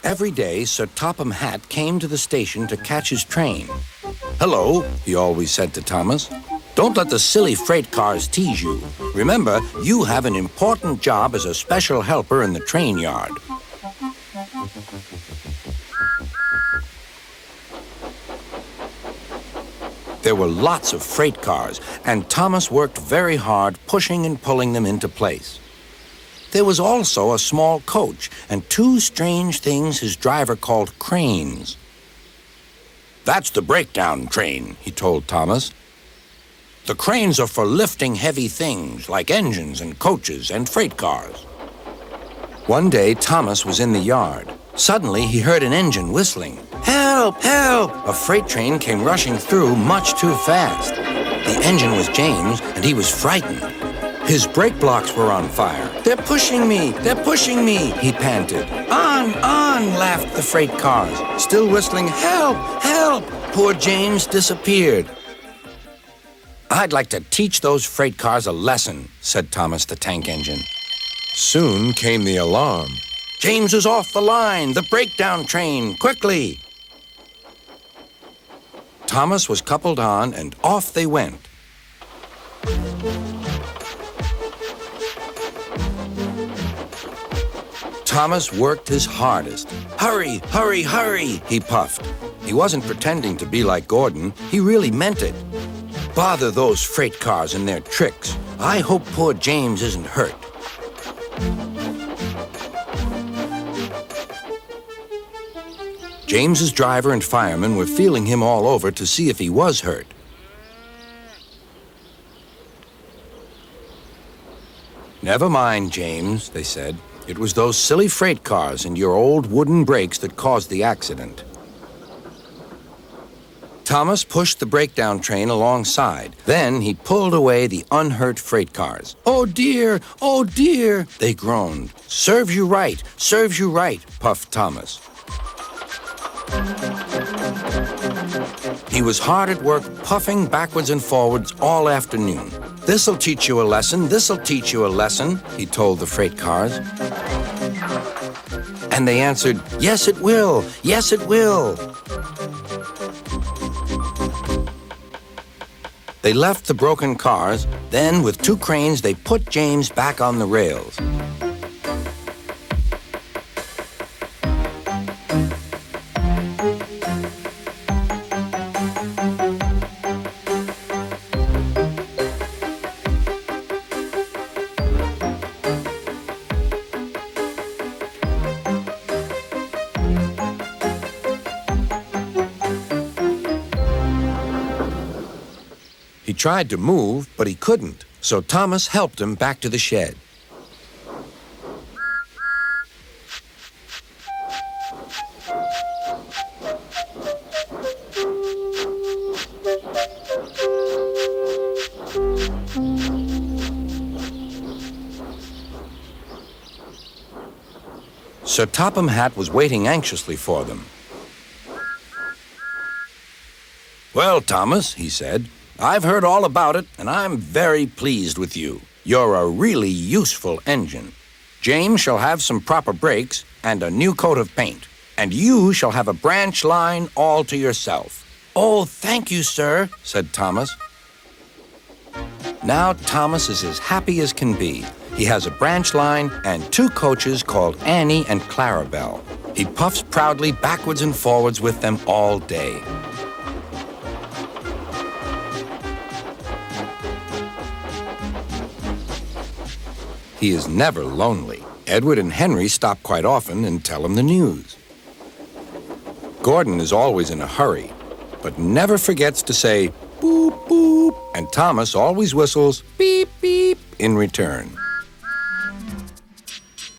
Every day, Sir Topham Hatt came to the station to catch his train. "Hello," he always said to Thomas. "Don't let the silly freight cars tease you. Remember, you have an important job as a special helper in the train yard." There were lots of freight cars, and Thomas worked very hard pushing and pulling them into place. There was also a small coach and two strange things his driver called cranes. "That's the breakdown train," he told Thomas. "The cranes are for lifting heavy things like engines and coaches and freight cars." One day, Thomas was in the yard. Suddenly, he heard an engine whistling. "Help! Help!" A freight train came rushing through much too fast. The engine was James, and he was frightened. His brake blocks were on fire. "They're pushing me! They're pushing me!" he panted. "On! On!" laughed the freight cars, still whistling, "Help! Help!" Poor James disappeared. "I'd like to teach those freight cars a lesson," said Thomas the tank engine. Soon came the alarm. "James is off the line! The breakdown train! Quickly!" Thomas was coupled on, and off they went. Thomas worked his hardest. "Hurry, hurry, hurry," he puffed. He wasn't pretending to be like Gordon. He really meant it. "Bother those freight cars and their tricks. I hope poor James isn't hurt." James's driver and firemen were feeling him all over to see if he was hurt. "Never mind, James," they said. "It was those silly freight cars and your old wooden brakes that caused the accident." Thomas pushed the breakdown train alongside. Then he pulled away the unhurt freight cars. "Oh dear, oh dear," they groaned. "Serves you right, serves you right," puffed Thomas. He was hard at work, puffing backwards and forwards all afternoon. "This'll teach you a lesson, this'll teach you a lesson," he told the freight cars. And they answered, "Yes, it will, yes, it will." They left the broken cars. Then, with two cranes, they put James back on the rails. He tried to move, but he couldn't, so Thomas helped him back to the shed. Sir Topham Hatt was waiting anxiously for them. "Well, Thomas," he said, "I've heard all about it, and I'm very pleased with you. You're a really useful engine. James shall have some proper brakes and a new coat of paint, and you shall have a branch line all to yourself." "Oh, thank you, sir," said Thomas. Now Thomas is as happy as can be. He has a branch line and two coaches called Annie and Clarabelle. He puffs proudly backwards and forwards with them all day. He is never lonely. Edward and Henry stop quite often and tell him the news. Gordon is always in a hurry, but never forgets to say, "Boop, boop," and Thomas always whistles, "Beep, beep," in return.